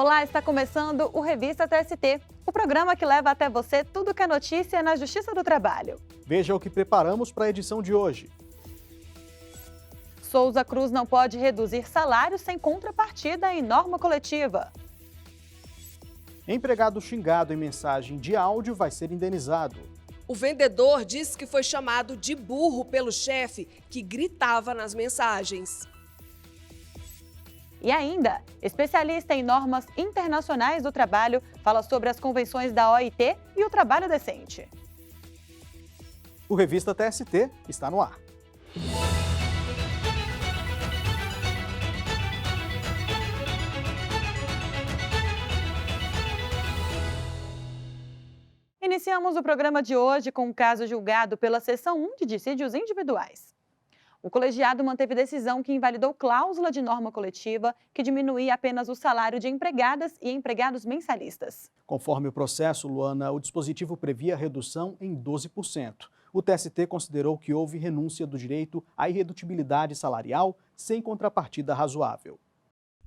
Olá, está começando o Revista TST, o programa que leva até você tudo que é notícia na Justiça do Trabalho. Veja o que preparamos para a edição de hoje. Souza Cruz não pode reduzir salário sem contrapartida em norma coletiva. Empregado xingado em mensagem de áudio vai ser indenizado. O vendedor disse que foi chamado de burro pelo chefe que gritava nas mensagens. E ainda, especialista em normas internacionais do trabalho fala sobre as convenções da OIT e o trabalho decente. O Revista TST está no ar. Iniciamos o programa de hoje com um caso julgado pela Seção 1 de Dissídios Individuais. O colegiado manteve decisão que invalidou cláusula de norma coletiva que diminuía apenas o salário de empregadas e empregados mensalistas. Conforme o processo, Luana, o dispositivo previa redução em 12%. O TST considerou que houve renúncia do direito à irredutibilidade salarial sem contrapartida razoável.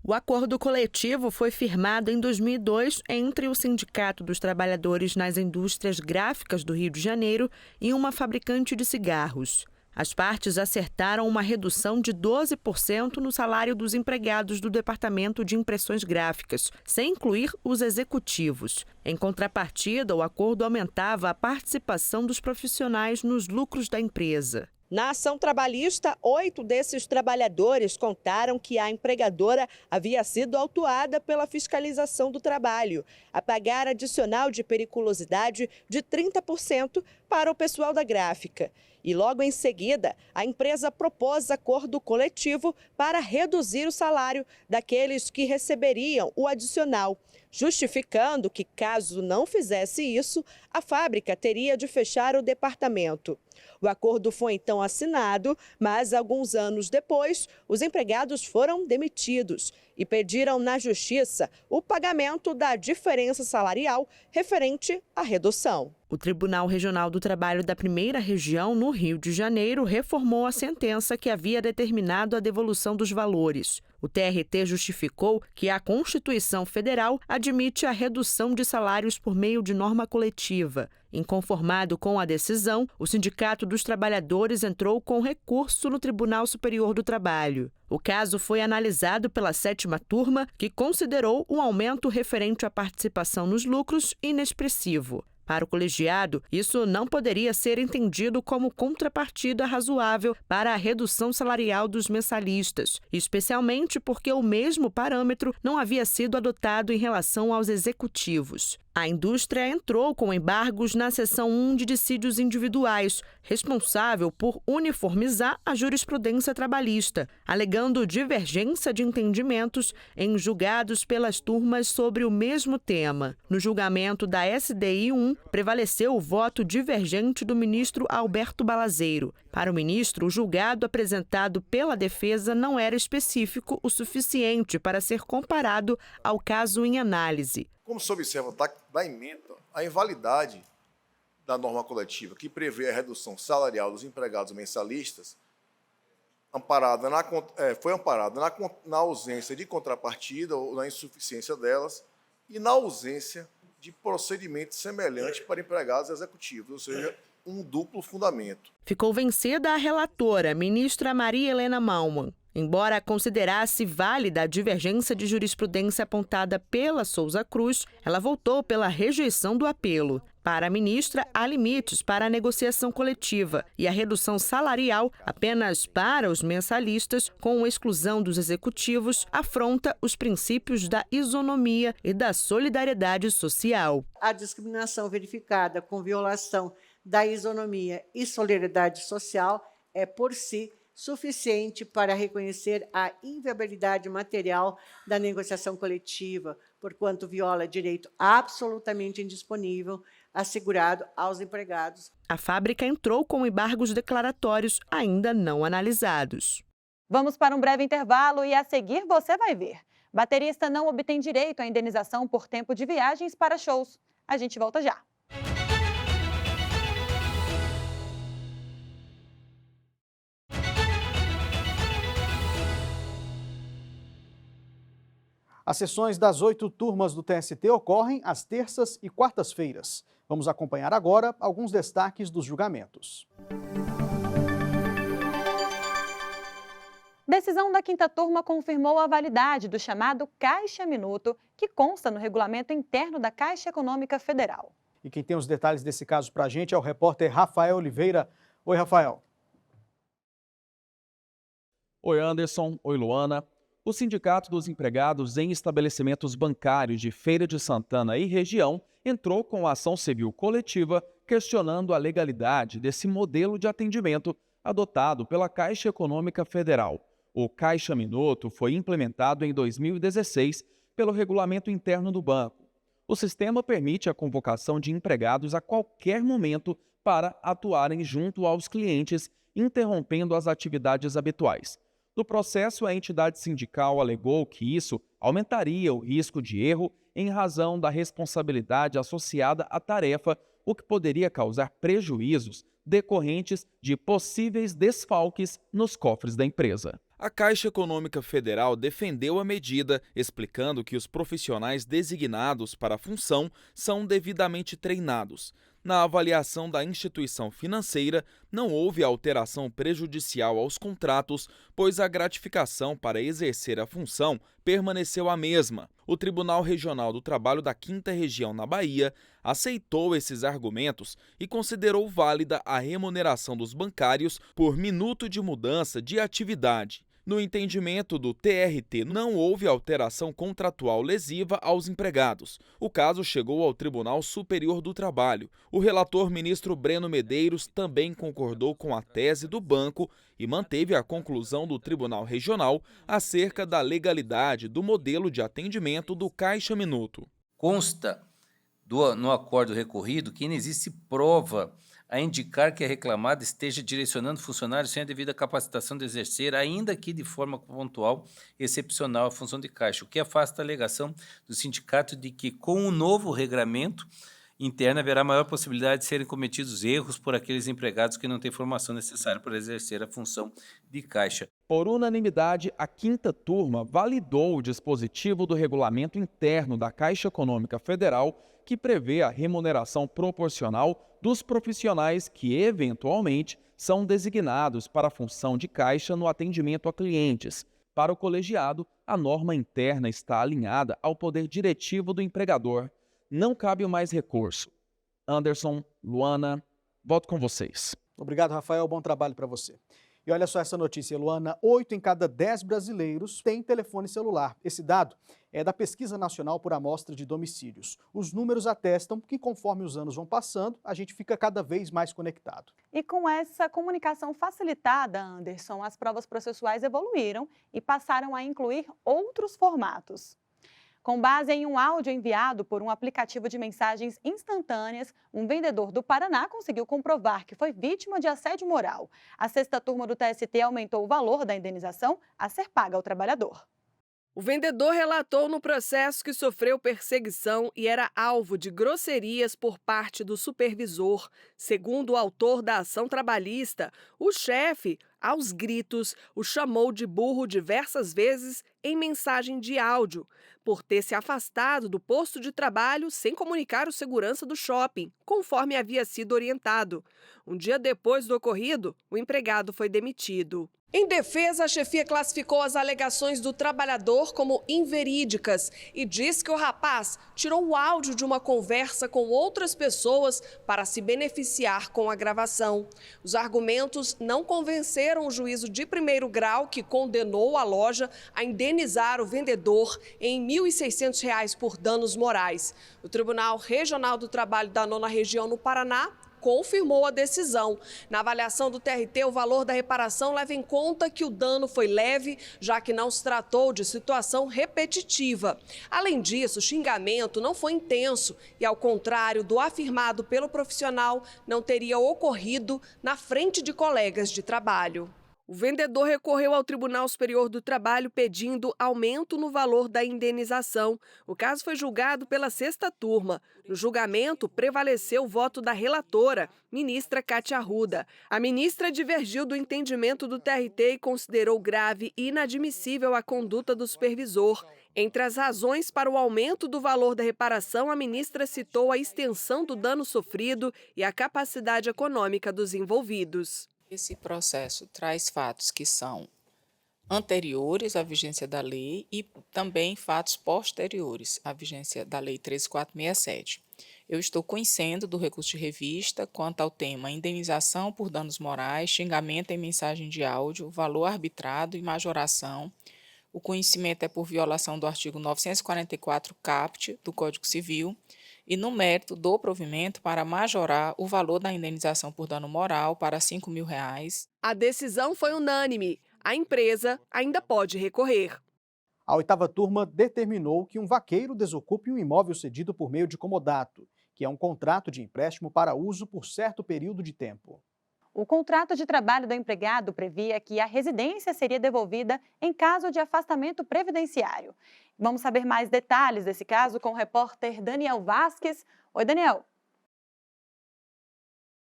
O acordo coletivo foi firmado em 2002 entre o Sindicato dos Trabalhadores nas Indústrias Gráficas do Rio de Janeiro e uma fabricante de cigarros. As partes acertaram uma redução de 12% no salário dos empregados do Departamento de Impressões Gráficas, sem incluir os executivos. Em contrapartida, o acordo aumentava a participação dos profissionais nos lucros da empresa. Na ação trabalhista, 8 desses trabalhadores contaram que a empregadora havia sido autuada pela fiscalização do trabalho a pagar adicional de periculosidade de 30% para o pessoal da gráfica. E logo em seguida, a empresa propôs acordo coletivo para reduzir o salário daqueles que receberiam o adicional, justificando que, caso não fizesse isso, a fábrica teria de fechar o departamento. O acordo foi então assinado, mas alguns anos depois, os empregados foram demitidos e pediram na Justiça o pagamento da diferença salarial referente à redução. O Tribunal Regional do Trabalho da Primeira Região, no Rio de Janeiro, reformou a sentença que havia determinado a devolução dos valores. O TRT justificou que a Constituição Federal admite a redução de salários por meio de norma coletiva. Inconformado com a decisão, o Sindicato dos Trabalhadores entrou com recurso no Tribunal Superior do Trabalho. O caso foi analisado pela 7ª turma, que considerou um aumento referente à participação nos lucros inexpressivo. Para o colegiado, isso não poderia ser entendido como contrapartida razoável para a redução salarial dos mensalistas, especialmente porque o mesmo parâmetro não havia sido adotado em relação aos executivos. A indústria entrou com embargos na Seção 1 de Dissídios Individuais, responsável por uniformizar a jurisprudência trabalhista, alegando divergência de entendimentos em julgados pelas turmas sobre o mesmo tema. No julgamento da SDI 1, prevaleceu o voto divergente do ministro Alberto Balazeiro. Para o ministro, o julgado apresentado pela defesa não era específico o suficiente para ser comparado ao caso em análise. Como se observa da emenda, a invalidade da norma coletiva que prevê a redução salarial dos empregados mensalistas foi amparada na ausência de contrapartida ou na insuficiência delas e na ausência de procedimento semelhante para empregados executivos, ou seja, um duplo fundamento. Ficou vencida a relatora, ministra Maria Helena Malman. Embora considerasse válida a divergência de jurisprudência apontada pela Souza Cruz, ela votou pela rejeição do apelo. Para a ministra, há limites para a negociação coletiva e a redução salarial apenas para os mensalistas, com exclusão dos executivos, afronta os princípios da isonomia e da solidariedade social. A discriminação verificada com violação da isonomia e solidariedade social é, por si, suficiente para reconhecer a inviabilidade material da negociação coletiva, porquanto viola direito absolutamente indisponível assegurado aos empregados. A fábrica entrou com embargos declaratórios ainda não analisados. Vamos para um breve intervalo e a seguir você vai ver. Baterista não obtém direito à indenização por tempo de viagens para shows. A gente volta já. A As sessões das 8 turmas do TST ocorrem às terças e quartas-feiras. Vamos acompanhar agora alguns destaques dos julgamentos. Decisão da 5ª turma confirmou a validade do chamado Caixa Minuto, que consta no regulamento interno da Caixa Econômica Federal. E quem tem os detalhes desse caso para a gente é o repórter Rafael Oliveira. Oi, Rafael. Oi, Anderson. Oi, Luana. O Sindicato dos Empregados em Estabelecimentos Bancários de Feira de Santana e região entrou com a ação civil coletiva questionando a legalidade desse modelo de atendimento adotado pela Caixa Econômica Federal. O Caixa Minuto foi implementado em 2016 pelo regulamento interno do banco. O sistema permite a convocação de empregados a qualquer momento para atuarem junto aos clientes, interrompendo as atividades habituais. No processo, a entidade sindical alegou que isso aumentaria o risco de erro em razão da responsabilidade associada à tarefa, o que poderia causar prejuízos decorrentes de possíveis desfalques nos cofres da empresa. A Caixa Econômica Federal defendeu a medida, explicando que os profissionais designados para a função são devidamente treinados. Na avaliação da instituição financeira, não houve alteração prejudicial aos contratos, pois a gratificação para exercer a função permaneceu a mesma. O Tribunal Regional do Trabalho da 5ª Região na Bahia aceitou esses argumentos e considerou válida a remuneração dos bancários por minuto de mudança de atividade. No entendimento do TRT, não houve alteração contratual lesiva aos empregados. O caso chegou ao Tribunal Superior do Trabalho. O relator ministro Breno Medeiros também concordou com a tese do banco e manteve a conclusão do Tribunal Regional acerca da legalidade do modelo de atendimento do Caixa Minuto. Consta no acordo recorrido que não existe prova a indicar que a reclamada esteja direcionando funcionários sem a devida capacitação de exercer, ainda que de forma pontual e excepcional, a função de caixa, o que afasta a alegação do sindicato de que, com o novo regramento interno, haverá maior possibilidade de serem cometidos erros por aqueles empregados que não têm formação necessária para exercer a função de caixa. Por unanimidade, a 5ª turma validou o dispositivo do regulamento interno da Caixa Econômica Federal, que prevê a remuneração proporcional dos profissionais que, eventualmente, são designados para a função de caixa no atendimento a clientes. Para o colegiado, a norma interna está alinhada ao poder diretivo do empregador. Não cabe mais recurso. Anderson, Luana, volto com vocês. Obrigado, Rafael. Bom trabalho para você. E olha só essa notícia, Luana. 8 em cada 10 brasileiros têm telefone celular. Esse dado é da Pesquisa Nacional por Amostra de Domicílios. Os números atestam que, conforme os anos vão passando, a gente fica cada vez mais conectado. E com essa comunicação facilitada, Anderson, as provas processuais evoluíram e passaram a incluir outros formatos. Com base em um áudio enviado por um aplicativo de mensagens instantâneas, um vendedor do Paraná conseguiu comprovar que foi vítima de assédio moral. A 6ª turma do TST aumentou o valor da indenização a ser paga ao trabalhador. O vendedor relatou no processo que sofreu perseguição e era alvo de grosserias por parte do supervisor. Segundo o autor da ação trabalhista, o chefe, aos gritos, o chamou de burro diversas vezes em mensagem de áudio, por ter se afastado do posto de trabalho sem comunicar o segurança do shopping, conforme havia sido orientado. Um dia depois do ocorrido, o empregado foi demitido. Em defesa, a chefia classificou as alegações do trabalhador como inverídicas e diz que o rapaz tirou o áudio de uma conversa com outras pessoas para se beneficiar com a gravação. Os argumentos não convenceram o juízo de primeiro grau, que condenou a loja a indenizar o vendedor em R$ 1.600 por danos morais. O Tribunal Regional do Trabalho da 9ª Região no Paraná confirmou a decisão. Na avaliação do TRT, o valor da reparação leva em conta que o dano foi leve, já que não se tratou de situação repetitiva. Além disso, o xingamento não foi intenso e, ao contrário do afirmado pelo profissional, não teria ocorrido na frente de colegas de trabalho. O vendedor recorreu ao Tribunal Superior do Trabalho pedindo aumento no valor da indenização. O caso foi julgado pela 6ª turma. No julgamento, prevaleceu o voto da relatora, ministra Cátia Arruda. A ministra divergiu do entendimento do TRT e considerou grave e inadmissível a conduta do supervisor. Entre as razões para o aumento do valor da reparação, a ministra citou a extensão do dano sofrido e a capacidade econômica dos envolvidos. Esse processo traz fatos que são anteriores à vigência da lei e também fatos posteriores à vigência da Lei 13.467. Eu estou conhecendo do recurso de revista quanto ao tema indenização por danos morais, xingamento em mensagem de áudio, valor arbitrado e majoração. O conhecimento é por violação do artigo 944 caput do Código Civil e no mérito do provimento para majorar o valor da indenização por dano moral para R$ 5.000. A decisão foi unânime. A empresa ainda pode recorrer. A 8ª turma determinou que um vaqueiro desocupe um imóvel cedido por meio de comodato, que é um contrato de empréstimo para uso por certo período de tempo. O contrato de trabalho do empregado previa que a residência seria devolvida em caso de afastamento previdenciário. Vamos saber mais detalhes desse caso com o repórter Daniel Vasques. Oi, Daniel.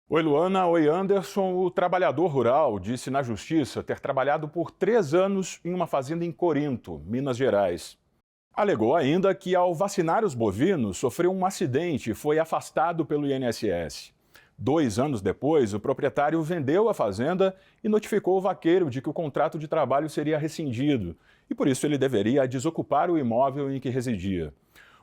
Oi, Luana. Oi, Anderson. O trabalhador rural disse na justiça ter trabalhado por 3 anos em uma fazenda em Corinto, Minas Gerais. Alegou ainda que, ao vacinar os bovinos, sofreu um acidente e foi afastado pelo INSS. 2 anos depois, o proprietário vendeu a fazenda e notificou o vaqueiro de que o contrato de trabalho seria rescindido e, por isso, ele deveria desocupar o imóvel em que residia.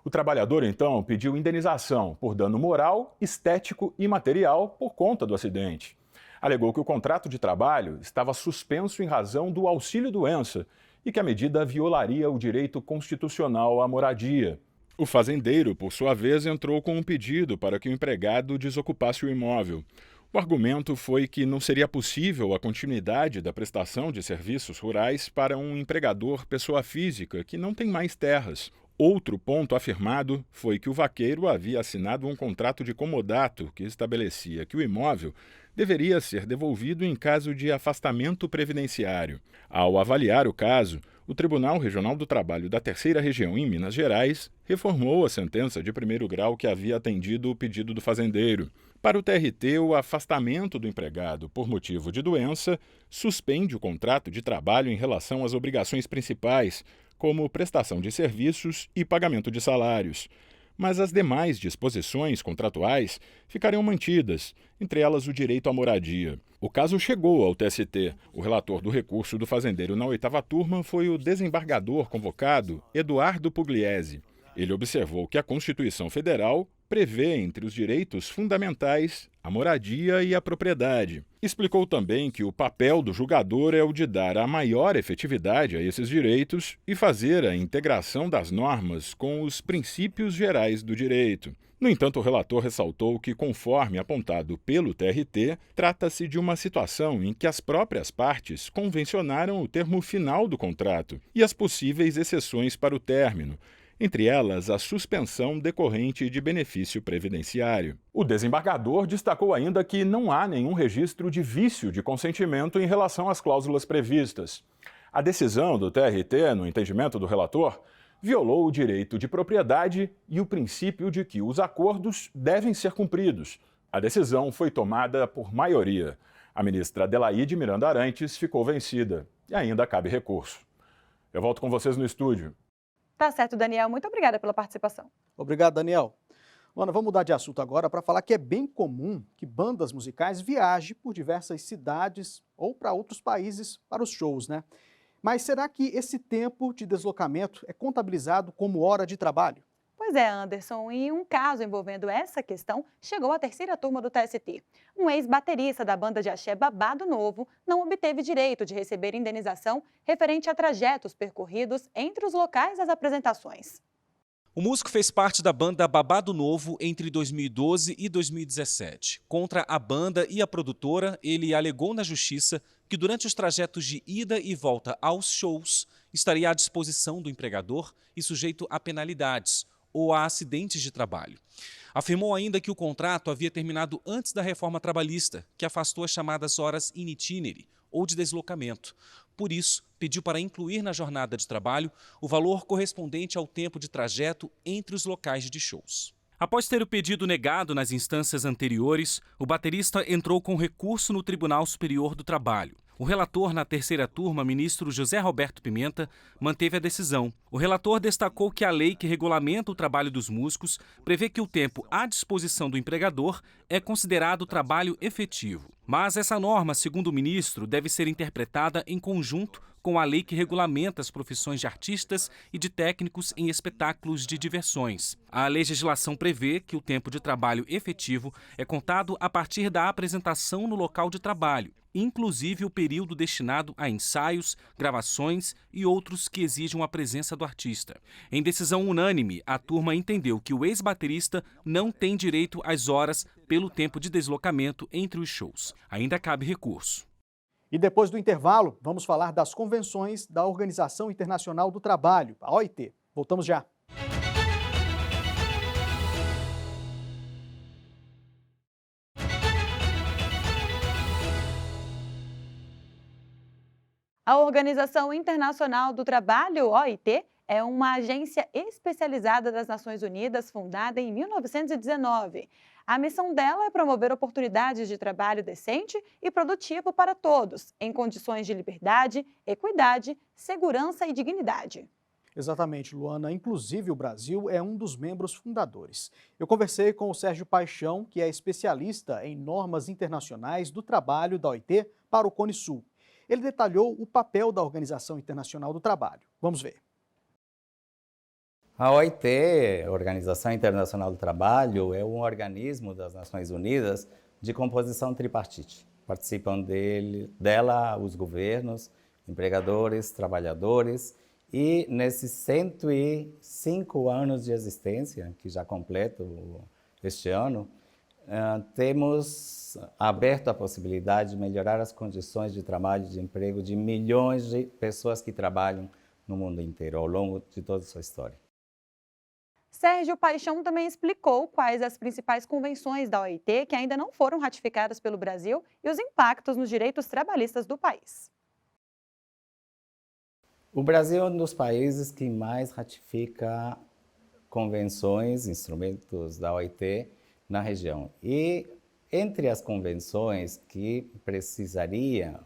O trabalhador, então, pediu indenização por dano moral, estético e material por conta do acidente. Alegou que o contrato de trabalho estava suspenso em razão do auxílio-doença e que a medida violaria o direito constitucional à moradia. O fazendeiro, por sua vez, entrou com um pedido para que o empregado desocupasse o imóvel. O argumento foi que não seria possível a continuidade da prestação de serviços rurais para um empregador pessoa física que não tem mais terras. Outro ponto afirmado foi que o vaqueiro havia assinado um contrato de comodato que estabelecia que o imóvel deveria ser devolvido em caso de afastamento previdenciário. Ao avaliar o caso, o Tribunal Regional do Trabalho da 3ª Região em Minas Gerais reformou a sentença de 1º grau que havia atendido o pedido do fazendeiro. Para o TRT, o afastamento do empregado por motivo de doença suspende o contrato de trabalho em relação às obrigações principais, como prestação de serviços e pagamento de salários. Mas as demais disposições contratuais ficariam mantidas, entre elas o direito à moradia. O caso chegou ao TST. O relator do recurso do fazendeiro na 8ª turma foi o desembargador convocado, Eduardo Pugliese. Ele observou que a Constituição Federal prevê entre os direitos fundamentais a moradia e a propriedade. Explicou também que o papel do julgador é o de dar a maior efetividade a esses direitos e fazer a integração das normas com os princípios gerais do direito. No entanto, o relator ressaltou que, conforme apontado pelo TRT, trata-se de uma situação em que as próprias partes convencionaram o termo final do contrato e as possíveis exceções para o término, entre elas a suspensão decorrente de benefício previdenciário. O desembargador destacou ainda que não há nenhum registro de vício de consentimento em relação às cláusulas previstas. A decisão do TRT, no entendimento do relator, violou o direito de propriedade e o princípio de que os acordos devem ser cumpridos. A decisão foi tomada por maioria. A ministra Adelaide Miranda Arantes ficou vencida e ainda cabe recurso. Eu volto com vocês no estúdio. Tá certo, Daniel. Muito obrigada pela participação. Obrigado, Daniel. Luana, vamos mudar de assunto agora para falar que é bem comum que bandas musicais viajem por diversas cidades ou para outros países para os shows, né? Mas será que esse tempo de deslocamento é contabilizado como hora de trabalho? Pois é, Anderson, e um caso envolvendo essa questão chegou à 3ª turma do TST. Um ex-baterista da banda de axé Babado Novo não obteve direito de receber indenização referente a trajetos percorridos entre os locais das apresentações. O músico fez parte da banda Babado Novo entre 2012 e 2017. Contra a banda e a produtora, ele alegou na justiça que durante os trajetos de ida e volta aos shows estaria à disposição do empregador e sujeito a penalidades ou a acidentes de trabalho. Afirmou ainda que o contrato havia terminado antes da reforma trabalhista, que afastou as chamadas horas in itinere, ou de deslocamento. Por isso, pediu para incluir na jornada de trabalho o valor correspondente ao tempo de trajeto entre os locais de shows. Após ter o pedido negado nas instâncias anteriores, o baterista entrou com recurso no Tribunal Superior do Trabalho. O relator na terceira turma, ministro José Roberto Pimenta, manteve a decisão. O relator destacou que a lei que regulamenta o trabalho dos músicos prevê que o tempo à disposição do empregador é considerado trabalho efetivo. Mas essa norma, segundo o ministro, deve ser interpretada em conjunto com a lei que regulamenta as profissões de artistas e de técnicos em espetáculos de diversões. A legislação prevê que o tempo de trabalho efetivo é contado a partir da apresentação no local de trabalho, inclusive o período destinado a ensaios, gravações e outros que exijam a presença do artista. Em decisão unânime, a turma entendeu que o ex-baterista não tem direito às horas pelo tempo de deslocamento entre os shows. Ainda cabe recurso. E depois do intervalo, vamos falar das convenções da Organização Internacional do Trabalho, a OIT. Voltamos já. A Organização Internacional do Trabalho, OIT, é uma agência especializada das Nações Unidas fundada em 1919. A missão dela é promover oportunidades de trabalho decente e produtivo para todos, em condições de liberdade, equidade, segurança e dignidade. Exatamente, Luana. Inclusive, o Brasil é um dos membros fundadores. Eu conversei com o Sérgio Paixão, que é especialista em normas internacionais do trabalho da OIT para o Cone Sul. Ele detalhou o papel da Organização Internacional do Trabalho. Vamos ver. A OIT, Organização Internacional do Trabalho, é um organismo das Nações Unidas de composição tripartite. Participam dela os governos, empregadores, trabalhadores, e nesses 105 anos de existência, que já completo este ano, temos aberto a possibilidade de melhorar as condições de trabalho e de emprego de milhões de pessoas que trabalham no mundo inteiro, ao longo de toda a sua história. Sérgio Paixão também explicou quais as principais convenções da OIT que ainda não foram ratificadas pelo Brasil e os impactos nos direitos trabalhistas do país. O Brasil é um dos países que mais ratifica convenções, instrumentos da OIT na região. E entre as convenções que precisaria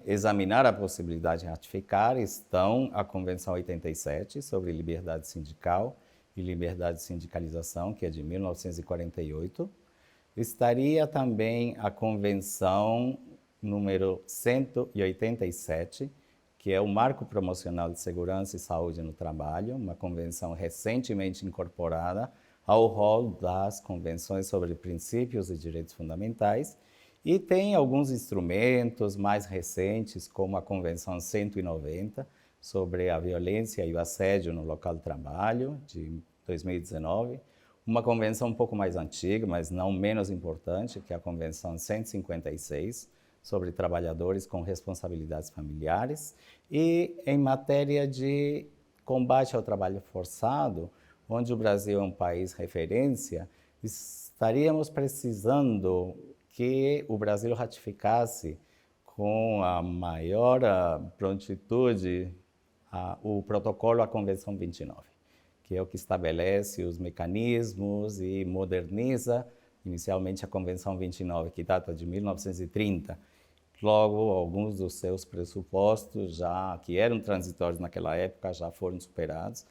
examinar a possibilidade de ratificar estão a Convenção 87 sobre liberdade sindical e liberdade de sindicalização, que é de 1948. Estaria também a Convenção número 187, que é o Marco Promocional de Segurança e Saúde no Trabalho, uma convenção recentemente incorporada ao rol das convenções sobre princípios e direitos fundamentais, e tem alguns instrumentos mais recentes, como a Convenção 190, sobre a violência e o assédio no local de trabalho, de 2019, uma convenção um pouco mais antiga, mas não menos importante, que é a Convenção 156, sobre trabalhadores com responsabilidades familiares, e em matéria de combate ao trabalho forçado, onde o Brasil é um país referência, estaríamos precisando que o Brasil ratificasse com a maior prontitude o protocolo à Convenção 29, que é o que estabelece os mecanismos e moderniza inicialmente a Convenção 29, que data de 1930. Logo, alguns dos seus pressupostos, que eram transitórios naquela época, já foram superados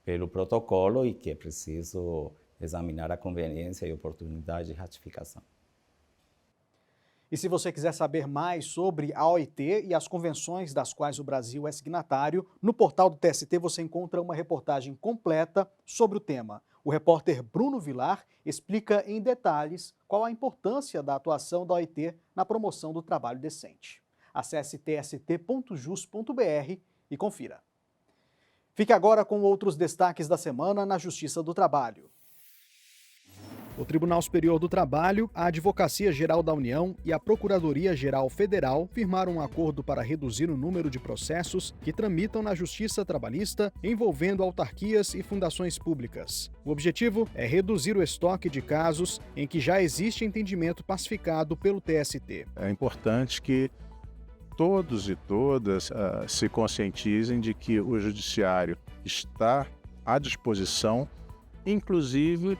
pelo protocolo e que é preciso examinar a conveniência e oportunidade de ratificação. E se você quiser saber mais sobre a OIT e as convenções das quais o Brasil é signatário, no portal do TST você encontra uma reportagem completa sobre o tema. O repórter Bruno Vilar explica em detalhes qual a importância da atuação da OIT na promoção do trabalho decente. Acesse tst.jus.br e confira. Fique agora com outros destaques da semana na Justiça do Trabalho. O Tribunal Superior do Trabalho, a Advocacia Geral da União e a Procuradoria-Geral Federal firmaram um acordo para reduzir o número de processos que tramitam na Justiça Trabalhista envolvendo autarquias e fundações públicas. O objetivo é reduzir o estoque de casos em que já existe entendimento pacificado pelo TST. É importante que todos e todas se conscientizem de que o Judiciário está à disposição, inclusive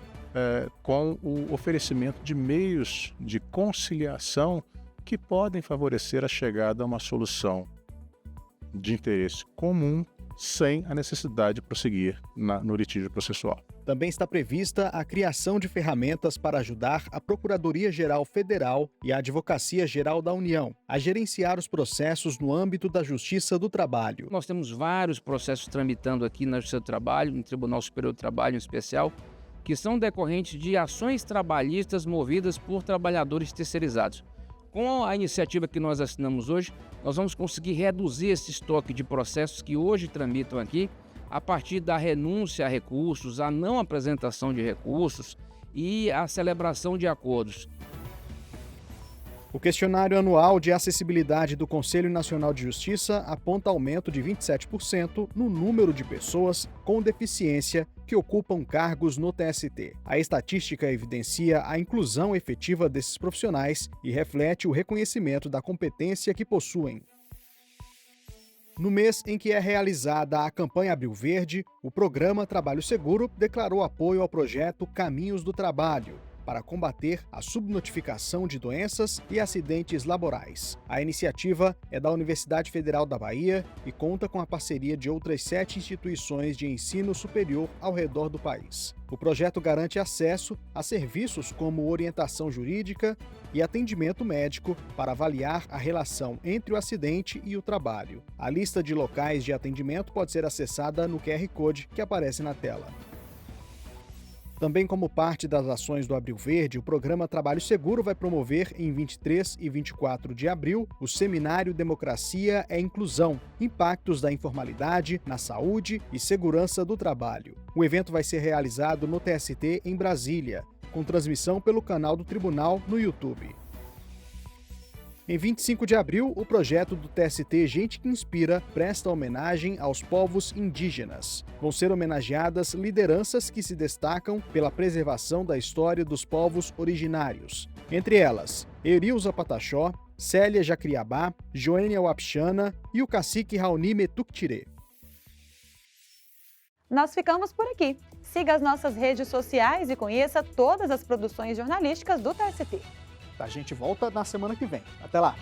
com o oferecimento de meios de conciliação que podem favorecer a chegada a uma solução de interesse comum sem a necessidade de prosseguir no litígio processual. Também está prevista a criação de ferramentas para ajudar a Procuradoria-Geral Federal e a Advocacia Geral da União a gerenciar os processos no âmbito da Justiça do Trabalho. Nós temos vários processos tramitando aqui na Justiça do Trabalho, no Tribunal Superior do Trabalho em especial, que são decorrentes de ações trabalhistas movidas por trabalhadores terceirizados. Com a iniciativa que nós assinamos hoje, nós vamos conseguir reduzir esse estoque de processos que hoje tramitam aqui, a partir da renúncia a recursos, a não apresentação de recursos e a celebração de acordos. O questionário anual de acessibilidade do Conselho Nacional de Justiça aponta aumento de 27% no número de pessoas com deficiência que ocupam cargos no TST. A estatística evidencia a inclusão efetiva desses profissionais e reflete o reconhecimento da competência que possuem. No mês em que é realizada a campanha Abril Verde, o programa Trabalho Seguro declarou apoio ao projeto Caminhos do Trabalho, para combater a subnotificação de doenças e acidentes laborais. A iniciativa é da Universidade Federal da Bahia e conta com a parceria de outras 7 instituições de ensino superior ao redor do país. O projeto garante acesso a serviços como orientação jurídica e atendimento médico para avaliar a relação entre o acidente e o trabalho. A lista de locais de atendimento pode ser acessada no QR Code que aparece na tela. Também como parte das ações do Abril Verde, o programa Trabalho Seguro vai promover em 23 e 24 de abril o seminário Democracia é Inclusão, Impactos da Informalidade na Saúde e Segurança do Trabalho. O evento vai ser realizado no TST em Brasília, com transmissão pelo canal do Tribunal no YouTube. Em 25 de abril, o projeto do TST Gente que Inspira presta homenagem aos povos indígenas. Vão ser homenageadas lideranças que se destacam pela preservação da história dos povos originários. Entre elas, Erilza Pataxó, Célia Jacriabá, Joênia Wapixana e o cacique Raoni Metuctirê. Nós ficamos por aqui. Siga as nossas redes sociais e conheça todas as produções jornalísticas do TST. A gente volta na semana que vem. Até lá!